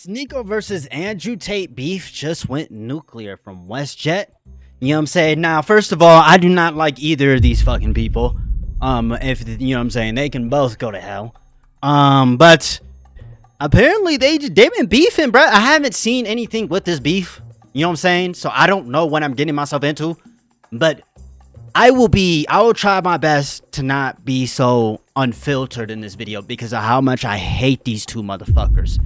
Sneeko versus Andrew Tate beef just went nuclear from WestJet. You know what I'm saying? Now, first of all, I do not like either of these fucking people. If you know what I'm saying, they can both go to hell. But apparently they've been beefing, bro. I haven't seen anything with this beef. You know what I'm saying? So I don't know what I'm getting myself into. But I will try my best to not be so unfiltered in this video because of how much I hate these two motherfuckers.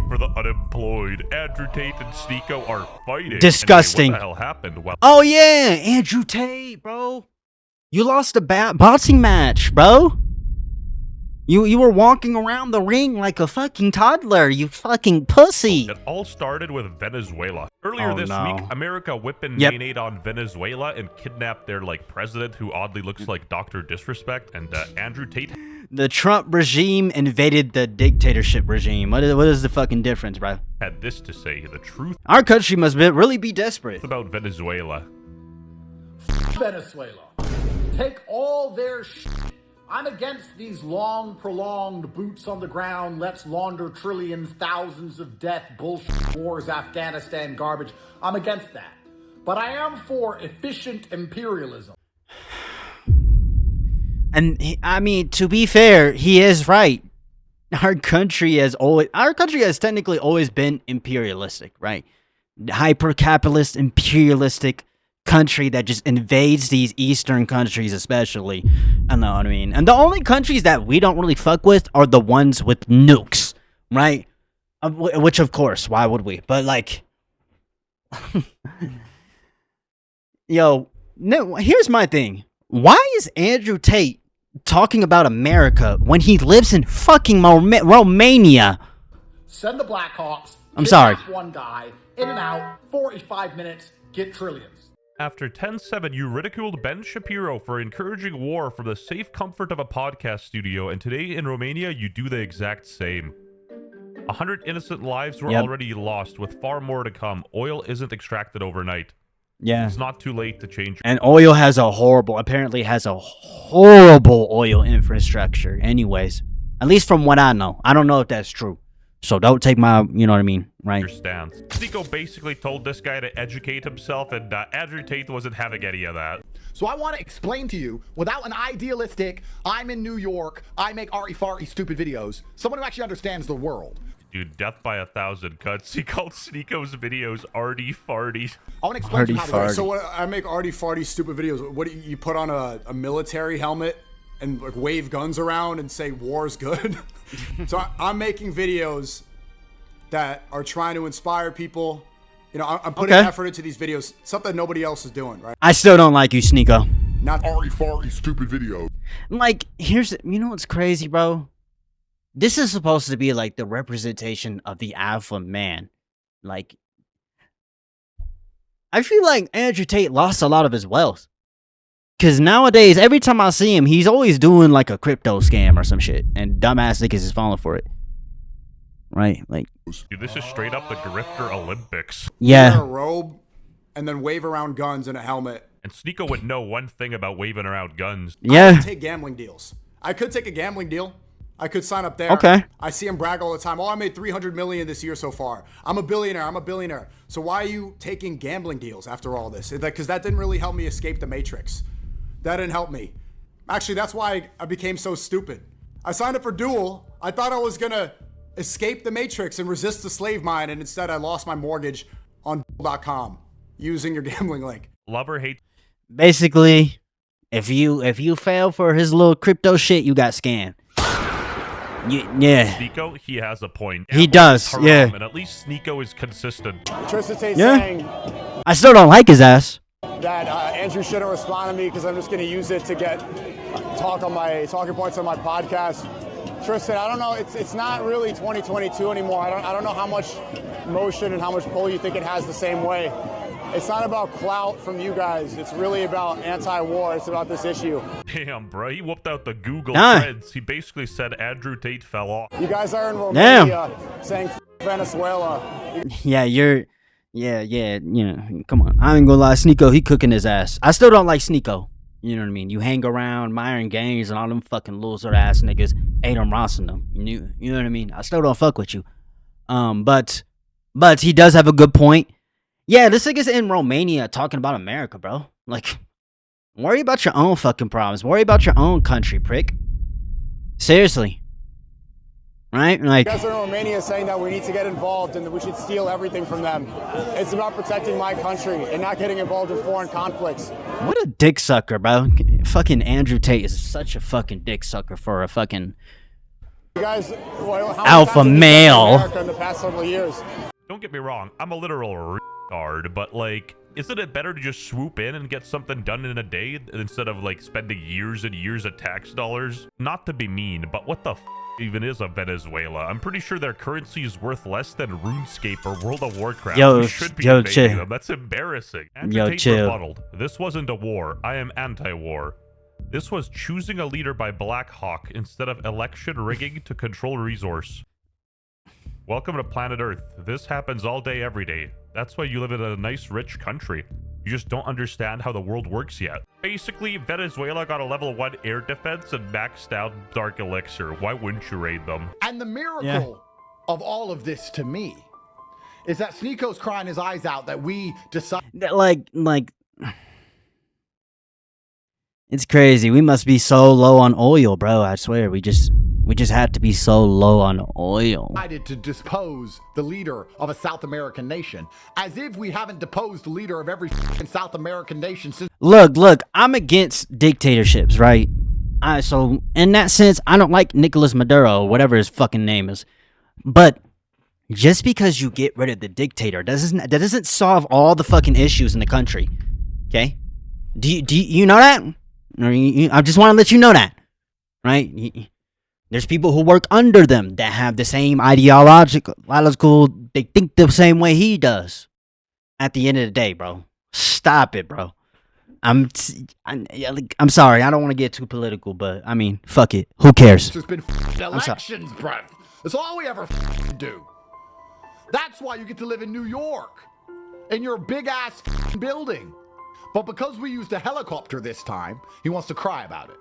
For the unemployed, Andrew Tate and Sneeko are fighting. Disgusting. What the hell happened? Well, oh yeah, Andrew Tate, bro. You lost a boxing match, bro. You were walking around the ring like a fucking toddler, you fucking pussy. It all started with Venezuela. Earlier this week, America whipping Nate on Venezuela and kidnapped their president, who oddly looks like Dr. Disrespect, and Andrew Tate. The Trump regime invaded the dictatorship regime. What is the fucking difference, bro? Had this to say: the truth. Our country must really be desperate about Venezuela. Venezuela, take all their shit. I'm against these long, prolonged boots on the ground, let's launder trillions, thousands of death, bullshit, wars, Afghanistan garbage. I'm against that. But I am for efficient imperialism. And I mean, to be fair, he is right. Our country has technically always been imperialistic, right? Hyper-capitalist, imperialistic country that just invades these eastern countries, especially. I know what I mean. And the only countries that we don't really fuck with are the ones with nukes, right? Which, of course, why would we? But yo, no. Here's my thing. Why is Andrew Tate talking about America when he lives in fucking Romania? Send the Blackhawks. I'm sorry. One guy in and out, 45 minutes, get trillions. After 10-7, you ridiculed Ben Shapiro for encouraging war from the safe comfort of a podcast studio, and today in Romania, you do the exact same. 100 innocent lives were already lost, with far more to come. Oil isn't extracted overnight. Yeah. It's not too late to change. And oil apparently has a horrible oil infrastructure anyways. At least from what I know. I don't know if that's true. So don't take my, you know what I mean, right? Your stance. Sneeko basically told this guy to educate himself, and Andrew Tate wasn't having any of that. So I want to explain to you, without an idealistic, I'm in New York, I make arty-farty stupid videos, someone who actually understands the world. Dude, death by 1,000 cuts. He called Sneeko's videos arty-farty. I want to explain to you how to do it. So what, I make arty-farty stupid videos. What do you put on a military helmet and wave guns around and say war's good? So I'm making videos that are trying to inspire people. You know, I'm putting effort into these videos, something nobody else is doing, right? I still don't like you, Sneeko. Not arty-farty stupid videos. You know what's crazy, bro? This is supposed to be the representation of the alpha man. I feel like Andrew Tate lost a lot of his wealth. Because nowadays, every time I see him, he's always doing a crypto scam or some shit. And dumbass niggas is falling for it. Right? Dude, this is straight up the Grifter Olympics. Yeah. Wear a robe and then wave around guns in a helmet. And Sneeko would know one thing about waving around guns. Yeah. I could take gambling deals. I could take a gambling deal. I could sign up there. Okay. I see him brag all the time. Oh, I made $300 million this year so far. I'm a billionaire. So why are you taking gambling deals after all this? Because that didn't really help me escape the Matrix. That didn't help me. Actually, that's why I became so stupid. I signed up for Duel. I thought I was going to escape the Matrix and resist the slave mine, and instead I lost my mortgage on Duel.com using your gambling link. Love or hate. Basically, if you fail for his little crypto shit, you got scammed. Yeah. Sneeko, he has a point. He does, yeah. And at least Sneeko is consistent. Tristan saying I still don't like his ass. That Andrew shouldn't respond to me because I'm just going to use it to get talking points on my podcast. Tristan, I don't know. It's not really 2022 anymore. I don't know how much motion and how much pull you think it has the same way. It's not about clout from you guys. It's really about anti-war. It's about this issue. Damn, bro. He whooped out the Google threads. He basically said Andrew Tate fell off. You guys are in Romania saying Venezuela. Yeah, you know, come on. I ain't gonna lie, Sneeko, he cooking his ass. I still don't like Sneeko. You know what I mean? You hang around Myron Gaines and all them fucking loser ass niggas, Adam Ross and them. You know what I mean? I still don't fuck with you. But But he does have a good point. Yeah, this nigga's in Romania talking about America, bro. Like, worry about your own fucking problems. Worry about your own country, prick. Seriously. Right? Like, You guys are in Romania saying that we need to get involved and that we should steal everything from them. It's about protecting my country and not getting involved in foreign conflicts. what a dick sucker, bro. Fucking Andrew Tate is such a fucking dick sucker for a fucking You guys, well, how many alpha times have you been to male. America in the past several years? Don't get me wrong, I'm a literal retard, but like, isn't it better to just swoop in and get something done in a day instead of like spending years and years of tax dollars? Not to be mean, but what the even is a Venezuela? I'm pretty sure their currency is worth less than RuneScape or World of Warcraft. Yo, We should be yo, invading chill. them. That's embarrassing. Yo, Andrew Tate chill. rebutted. This wasn't a war. I am anti-war. This was choosing a leader by Black Hawk instead of election rigging to control resource. Welcome to planet Earth. This happens all day, every day. That's why you live in a nice, rich country. You just don't understand how the world works yet. Basically, Venezuela got a level 1 air defense and maxed out Dark Elixir. Why wouldn't you raid them? And the miracle of all of this to me is that Sneeko's crying his eyes out that we decided Like, it's crazy. We must be so low on oil, bro. I swear, we just have to be so low on oil. to depose the leader of a South American nation, as if we haven't deposed the leader of every South American nation since. Look, I'm against dictatorships, right? So in that sense, I don't like Nicolas Maduro, whatever his fucking name is. But just because you get rid of the dictator that doesn't solve all the fucking issues in the country. Okay? Do you know that? Or I just want to let you know that, right? There's people who work under them that have the same ideological. They think the same way he does. At the end of the day, bro, stop it, bro. I'm sorry. I don't want to get too political, but I mean, fuck it. Who cares? There's been elections, bruv. That's all we ever do. That's why you get to live in New York, in your big ass building. But because we used a helicopter this time, he wants to cry about it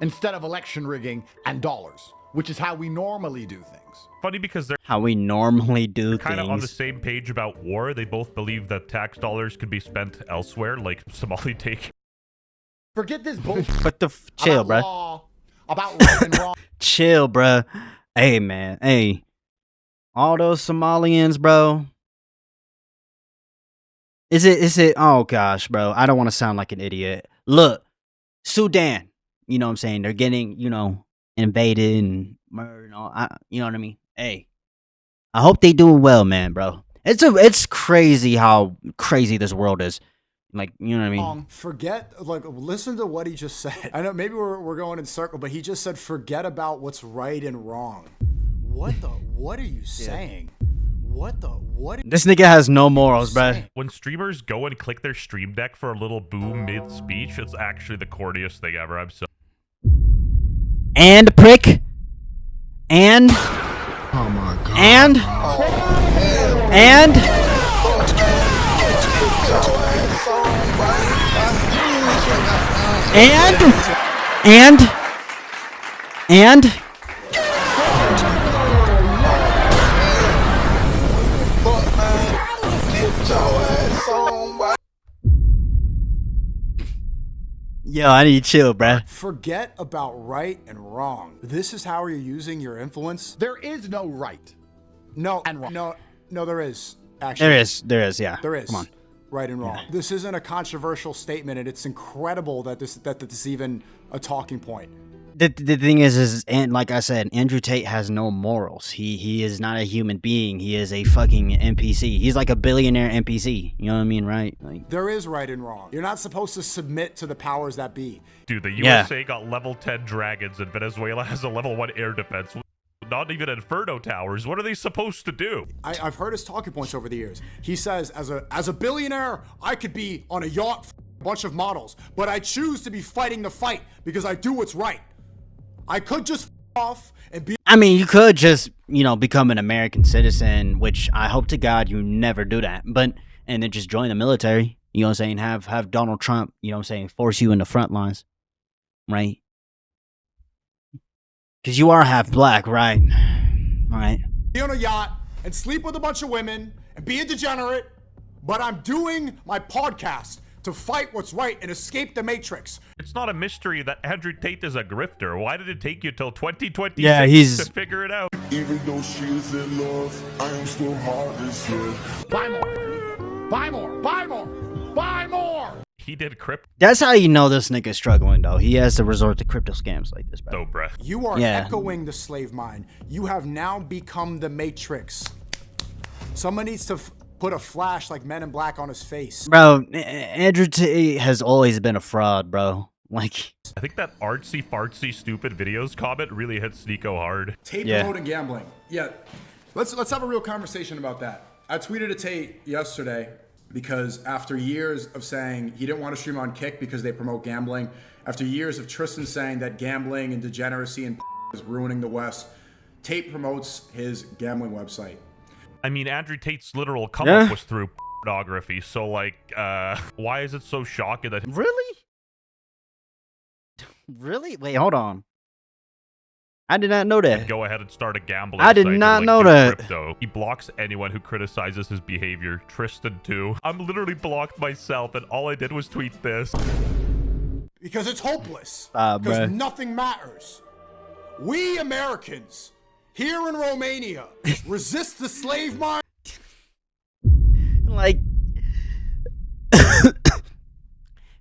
instead of election rigging and dollars, which is how we normally do things. Funny because they're How we normally do kind of on the things. same page about war. They both believe that tax dollars could be spent elsewhere, like Somali take. Forget this bullshit But chill, about bro. law, about right and wrong. Chill, bro. Hey, man. Hey, all those Somalians, bro. Is it? Oh gosh, bro. I don't want to sound like an idiot. Look, Sudan. You know what I'm saying? They're getting, invaded and murdered and all. You know what I mean? Hey, I hope they doing well, man, bro. It's crazy how crazy this world is. Like, you know what I mean? Listen to what he just said. I know maybe we're going in circle, but he just said, forget about what's right and wrong. What are you saying? This nigga has no morals, bro. When streamers go and click their stream deck for a little boom mid-speech, it's actually the corniest thing ever. I'm so... And prick. And. Oh my god. And. Yo, I need to chill, bruh. Forget about right and wrong. This is how you're using your influence? There is no right. No, And wrong. no, there is. Actually, There is, yeah. there is. Come on. Right and wrong. This isn't a controversial statement, and it's incredible that this is even a talking point. The thing is, and like I said, Andrew Tate has no morals. He is not a human being. He is a fucking NPC. He's like a billionaire NPC. You know what I mean, right? Like, There is right and wrong. You're not supposed to submit to the powers that be. Dude, the Yeah. USA got level 10 dragons and Venezuela has a level 1 air defense. Not even Inferno towers. What are they supposed to do? I've heard his talking points over the years. He says, as a billionaire, I could be on a yacht, a bunch of models, but I choose to be fighting the fight because I do what's right. I could just off and be. I mean, you could just, become an American citizen, which I hope to God you never do that. But and then just join the military. You know what I'm saying? Have Donald Trump, force you in the front lines, right? Because you are half black, right? All right. Be on a yacht and sleep with a bunch of women and be a degenerate, but I'm doing my podcast to fight what's right and escape the matrix. It's not a mystery that Andrew Tate is a grifter. Why did it take you till 2026 Yeah, he's- to figure it out? Even though she is in love, I am still hard as hell. Buy more. Buy more. Buy more. Buy more. He did crypto, That's how you know this nigga's struggling, though. He has to resort to crypto scams like this, bro. bruh. You are Yeah. echoing the slave mind. You have now become the matrix. Someone needs to put a flash like Men in Black on his face. Bro, Andrew Tate has always been a fraud, bro. Like, I think that artsy fartsy stupid videos comment really hit Sneeko hard. Tate Yeah. promoting gambling. Yeah, let's have a real conversation about that. I tweeted at Tate yesterday because after years of saying he didn't want to stream on Kick because they promote gambling, after years of Tristan saying that gambling and degeneracy and is ruining the West, Tate promotes his gambling website. I mean, Andrew Tate's literal come Yeah. up was through pornography, so like, why is it so shocking that really? Really? Wait, hold on. I did not know that. go ahead and start a gambling I did site and, not like, know do that. Crypto. He blocks anyone who criticizes his behavior. Tristan too. I'm literally blocked myself, and all I did was tweet this. Because it's hopeless. bruh. Because nothing matters. We Americans here in Romania resist the slave mind. Like,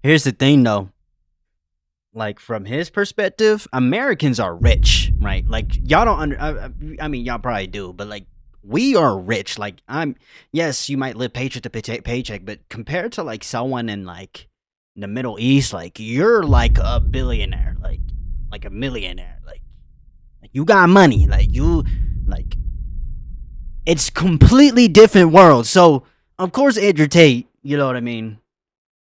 here's the thing, though. Like, from his perspective, Americans are rich, right? Like, y'all don't I mean, y'all probably do, but like, we are rich. Like, yes, you might live paycheck to paycheck, but compared to like someone in like the Middle East, like, you're like a billionaire, like a millionaire, like you got money, like it's completely different world. So of course Andrew Tate, you know what I mean,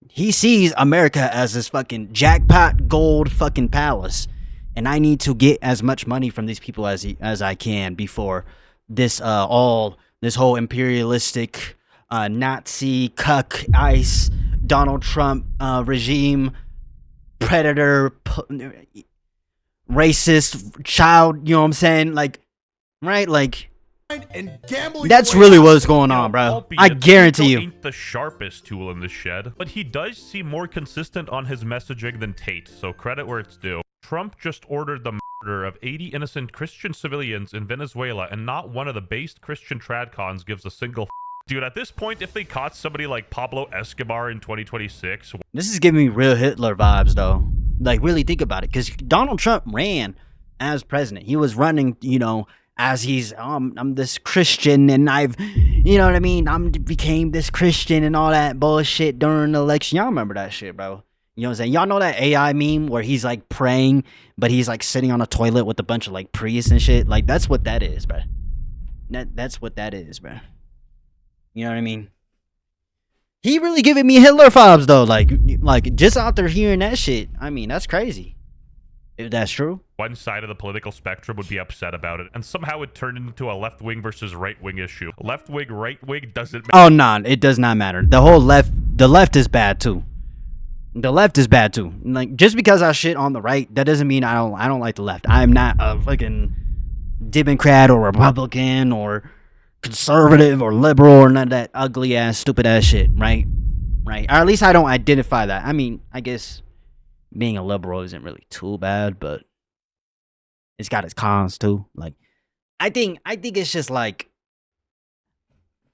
he sees America as this fucking jackpot gold fucking palace, and I need to get as much money from these people as I can before this this whole imperialistic Nazi cuck ICE Donald Trump regime predator racist child, you know what I'm saying, like, right, like, And gambling. that's away really out. what's going on, bro. Albeit, I guarantee Sneeko you. ain't the sharpest tool in the shed, but he does seem more consistent on his messaging than Tate, so credit where it's due. Trump just ordered the murder of 80 innocent Christian civilians in Venezuela, and not one of the based Christian tradcons gives a single Dude, at this point, if they caught somebody like Pablo Escobar in 2026... This is giving me real Hitler vibes, though. Like, really think about it, because Donald Trump ran as president. He was running, you know, as he's, I'm this Christian, and I've, you know what I mean, became this Christian and all that bullshit during the election. Y'all remember that shit, bro. You know what I'm saying? Y'all know that AI meme where he's, like, praying, but he's, like, sitting on a toilet with a bunch of, like, priests and shit? Like, that's what that is, bro. That's what that is, bro. You know what I mean? He really giving me Hitler vibes, though. Like, just out there hearing that shit. I mean, that's crazy. If that's true. One side of the political spectrum would be upset about it, and somehow it turned into a left-wing versus right-wing issue. Left-wing, right-wing doesn't matter. Oh, nah, it does not matter. The left is bad, too. The left is bad, too. Like, just because I shit on the right, that doesn't mean I don't like the left. I am not a fucking Democrat or Republican or conservative or liberal or none of that ugly ass stupid ass shit, right? Or at least I don't identify that. I mean, I guess being a liberal isn't really too bad, but it's got its cons too. Like, I think it's just like,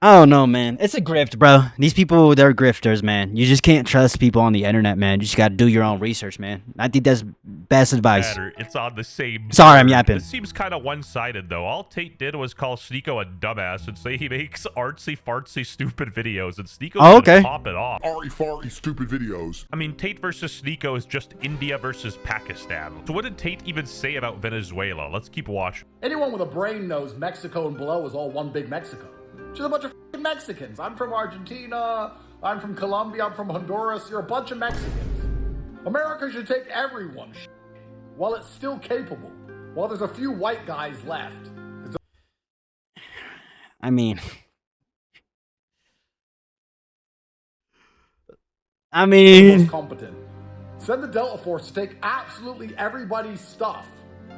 I don't know, man. It's a grift, bro. These people, they're grifters, man. You just can't trust people on the internet, man. You just got to do your own research, man. I think that's best advice. It's on the same. Sorry, I'm yapping. This seems kind of one-sided, though. All Tate did was call Sneeko a dumbass and say he makes artsy-fartsy stupid videos, and Sneeko's gonna pop it off. Farty, stupid videos. I mean, Tate versus Sneeko is just India versus Pakistan. So what did Tate even say about Venezuela? Let's keep watching. Anyone with a brain knows Mexico and below is all one big Mexico. Just a bunch of f***ing Mexicans. I'm from Argentina. I'm from Colombia. I'm from Honduras. You're a bunch of Mexicans. America should take everyone's shit while it's still capable. While there's a few white guys left. I mean, Most competent. Send the Delta Force to take absolutely everybody's stuff.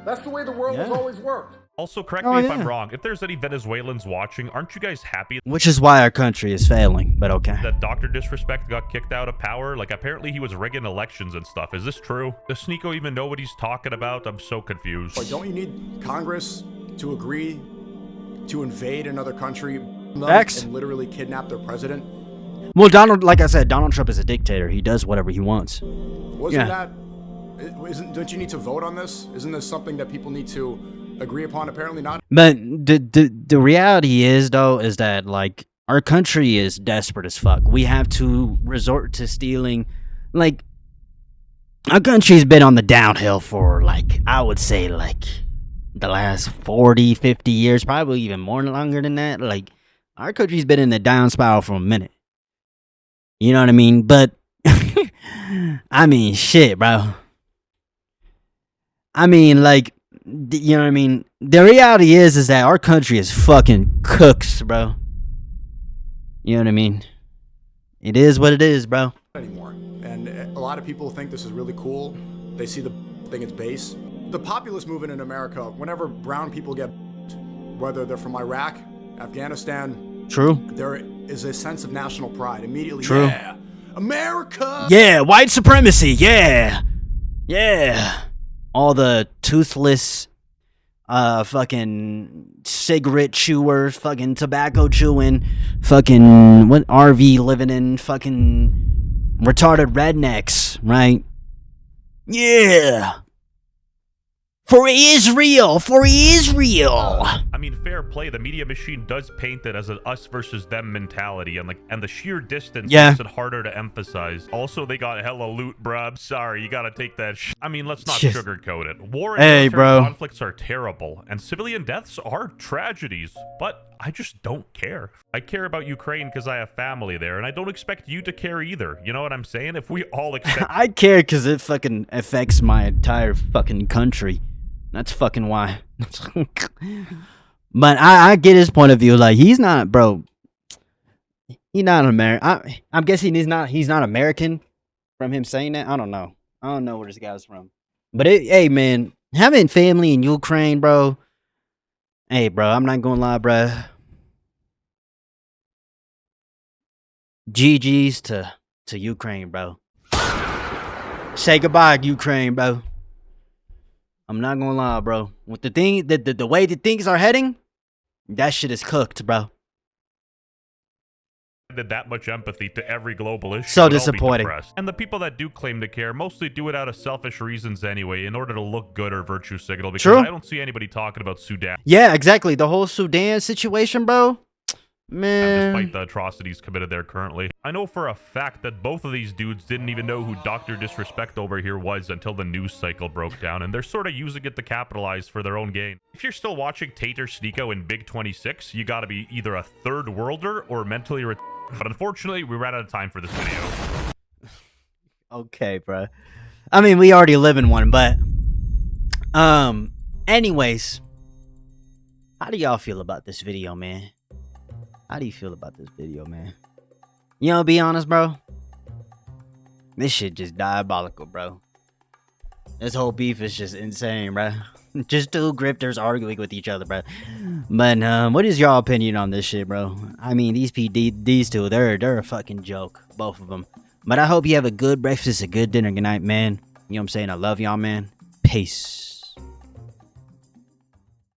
That's the way the world has Yeah. always worked. Also, correct Oh, me if yeah. I'm wrong. If there's any Venezuelans watching, aren't you guys happy Which is why our country is failing, but okay. that Dr. Disrespect got kicked out of power? Like, apparently he was rigging elections and stuff. Is this true? Does Sneeko even know what he's talking about? I'm so confused. Like, don't you need Congress to agree to invade another country Facts. and literally kidnap their president? Well, Donald, like I said, Donald Trump is a dictator. He does whatever he wants. Wasn't that? Don't you need to vote on this? Isn't this something that people need to agree upon? Apparently not. But the reality is, though, is that, like, our country is desperate as fuck. We have to resort to stealing. Like, our country's been on the downhill for, like, I would say, like, the last 40, 50 years, probably even more longer than that. Like, our country's been in the down spiral for a minute. You know what I mean? But, I mean, shit, bro. I mean, like, you know what I mean? The reality is that our country is fucking cooks, bro. You know what I mean? It is what it is, bro. Anymore. And a lot of people think this is really cool. They see the thing it's base. The populist movement in America, whenever brown people get, whether they're from Iraq, Afghanistan, True. there is a sense of national pride. Immediately, True. yeah, America! Yeah, white supremacy, yeah. Yeah. All the toothless, fucking cigarette chewers, fucking tobacco chewing, fucking, what RV living in, fucking retarded rednecks, right? Yeah. For Israel, for Israel. I mean, fair play. The media machine does paint it as an us versus them mentality, and the sheer distance makes it harder to emphasize. Also, they got hella loot, bruh. I'm sorry, you gotta take that. I mean, let's not sugarcoat it. War and military conflicts are terrible, and civilian deaths are tragedies. But I just don't care. I care about Ukraine because I have family there, and I don't expect you to care either. You know what I'm saying? If we all accept, I care because it fucking affects my entire fucking country. That's fucking why. But I get his point of view. Like, he's not, bro. He's not American. I'm guessing he's not American from him saying that. I don't know where this guy's from. But hey, man, having family in Ukraine, bro. Hey, bro, I'm not gonna lie, bro. GG's to Ukraine, bro. Say goodbye, Ukraine, bro. I'm not gonna lie, bro. With the way that things are heading, that shit is cooked, bro. that much empathy to every global issue. So would all be disappointing. depressed. And the people that do claim to care mostly do it out of selfish reasons anyway, in order to look good or virtue signal. Because True. I don't see anybody talking about Sudan. Yeah, exactly. The whole Sudan situation, bro. Man. Despite the atrocities committed there currently. I know for a fact that both of these dudes didn't even know who Dr. Disrespect over here was until the news cycle broke down, and they're sort of using it to capitalize for their own gain. If you're still watching Tater Sneeko in Big 26, you gotta be either a third worlder or mentally retarded. But unfortunately, we ran out of time for this video. Okay, bro. I mean, we already live in one, but anyways, how do y'all feel about this video, man? How do you feel about this video, man? You know, be honest, bro. This shit just diabolical, bro. This whole beef is just insane, bro. Just two grifters arguing with each other, bro. But what is y'all opinion on this shit, bro? I mean, these two, they're a fucking joke, both of them. But I hope you have a good breakfast, a good dinner, good night, man. You know what I'm saying? I love y'all, man. Peace.